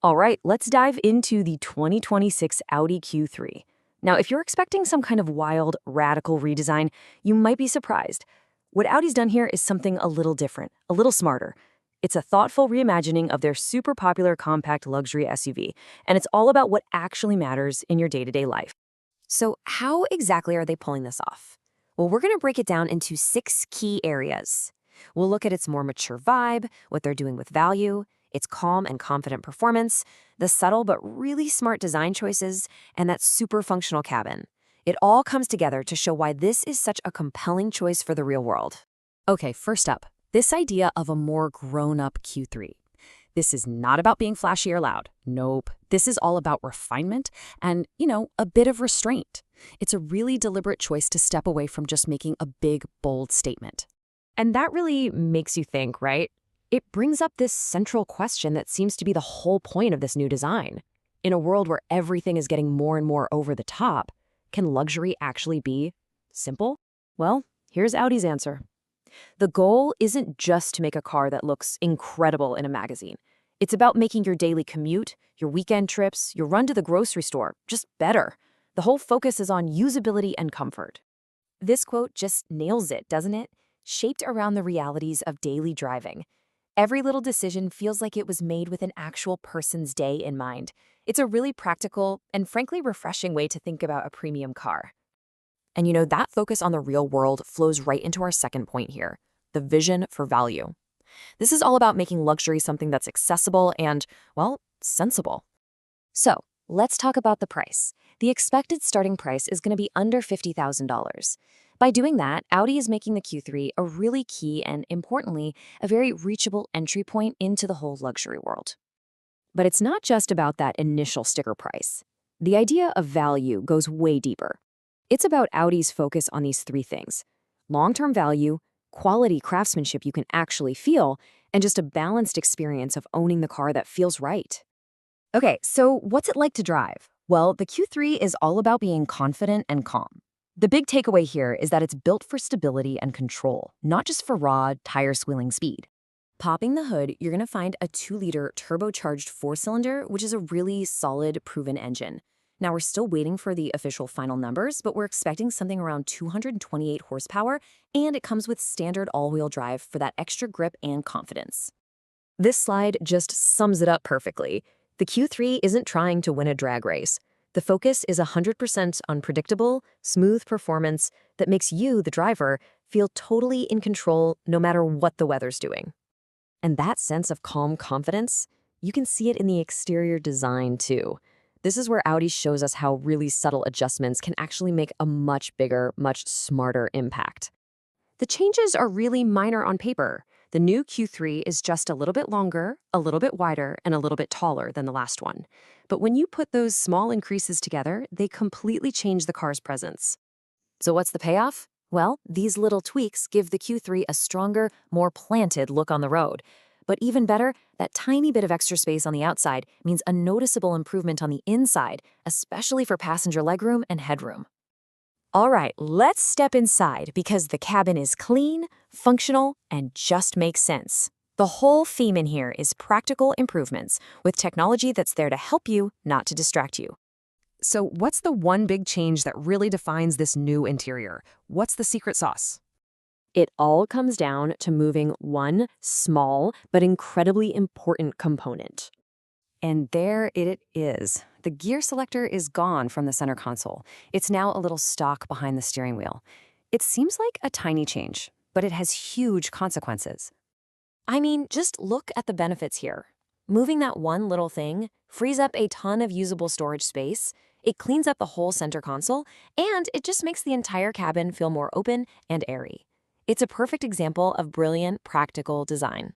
All right, let's dive into the 2026 Audi Q3. Now, if you're expecting some kind of wild, radical redesign, you might be surprised. What Audi's done here is something a little different, a little smarter. It's a thoughtful reimagining of their super popular compact luxury SUV, and it's all about what actually matters in your day-to-day life. So, how exactly are they pulling this off? Well, we're going to break it down into 6 key areas. We'll look at its more mature vibe, what they're doing with value, its calm and confident performance, the subtle but really smart design choices, and that super functional cabin. It all comes together to show why this is such a compelling choice for the real world. Okay, first up, this idea of a more grown-up Q3. This is not about being flashy or loud. Nope. This is all about refinement and, a bit of restraint. It's a really deliberate choice to step away from just making a big, bold statement. And that really makes you think, right? It brings up this central question that seems to be the whole point of this new design. In a world where everything is getting more and more over the top, can luxury actually be simple? Well, here's Audi's answer. The goal isn't just to make a car that looks incredible in a magazine. It's about making your daily commute, your weekend trips, your run to the grocery store just better. The whole focus is on usability and comfort. This quote just nails it, doesn't it? Shaped around the realities of daily driving. Every little decision feels like it was made with an actual person's day in mind. It's a really practical and frankly refreshing way to think about a premium car. And that focus on the real world flows right into our second point here, the vision for value. This is all about making luxury something that's accessible and, well, sensible. So, let's talk about the price. The expected starting price is going to be under $50,000. By doing that, Audi is making the Q3 a really key and, importantly, a very reachable entry point into the whole luxury world. But it's not just about that initial sticker price. The idea of value goes way deeper. It's about Audi's focus on these 3 things: long-term value, quality craftsmanship you can actually feel, and just a balanced experience of owning the car that feels right. Okay, so what's it like to drive? Well, the Q3 is all about being confident and calm. The big takeaway here is that it's built for stability and control, not just for raw, tire-squealing speed. Popping the hood, you're going to find a 2-liter turbocharged 4-cylinder, which is a really solid, proven engine. Now, we're still waiting for the official final numbers, but we're expecting something around 228 horsepower, and it comes with standard all-wheel drive for that extra grip and confidence. This slide just sums it up perfectly. The Q3 isn't trying to win a drag race. The focus is 100% on predictable, smooth performance that makes you, the driver, feel totally in control no matter what the weather's doing. And that sense of calm confidence, you can see it in the exterior design too. This is where Audi shows us how really subtle adjustments can actually make a much bigger, much smarter impact. The changes are really minor on paper. The new Q3 is just a little bit longer, a little bit wider, and a little bit taller than the last one. But when you put those small increases together, they completely change the car's presence. So what's the payoff? Well, these little tweaks give the Q3 a stronger, more planted look on the road. But even better, that tiny bit of extra space on the outside means a noticeable improvement on the inside, especially for passenger legroom and headroom. All right, let's step inside because the cabin is clean, functional, and just makes sense. The whole theme in here is practical improvements with technology that's there to help you, not to distract you. So what's the one big change that really defines this new interior? What's the secret sauce? It all comes down to moving one small but incredibly important component. And there it is. The gear selector is gone from the center console. It's now a little stalk behind the steering wheel. It seems like a tiny change, but it has huge consequences. I mean, just look at the benefits here. Moving that one little thing frees up a ton of usable storage space, it cleans up the whole center console, and it just makes the entire cabin feel more open and airy. It's a perfect example of brilliant, practical design.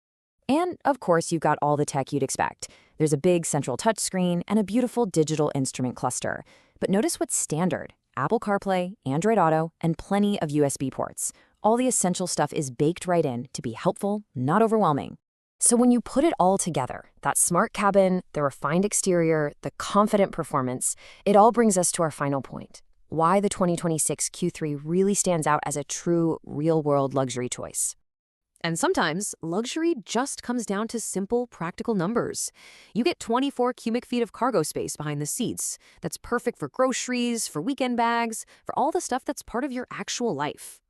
And, of course, you've got all the tech you'd expect. There's a big central touchscreen and a beautiful digital instrument cluster. But notice what's standard: Apple CarPlay, Android Auto, and plenty of USB ports. All the essential stuff is baked right in to be helpful, not overwhelming. So when you put it all together, that smart cabin, the refined exterior, the confident performance, it all brings us to our final point: why the 2026 Q3 really stands out as a true, real-world luxury choice. And sometimes luxury just comes down to simple, practical numbers. You get 24 cubic feet of cargo space behind the seats. That's perfect for groceries, for weekend bags, for all the stuff that's part of your actual life.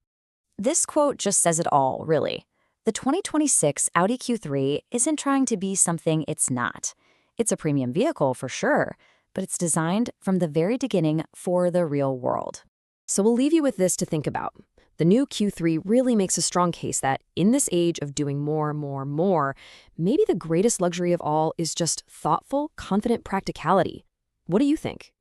This quote just says it all, really. The 2026 Audi Q3 isn't trying to be something it's not. It's a premium vehicle for sure, but it's designed from the very beginning for the real world. So we'll leave you with this to think about. The new Q3 really makes a strong case that in this age of doing more, maybe the greatest luxury of all is just thoughtful, confident practicality. What do you think?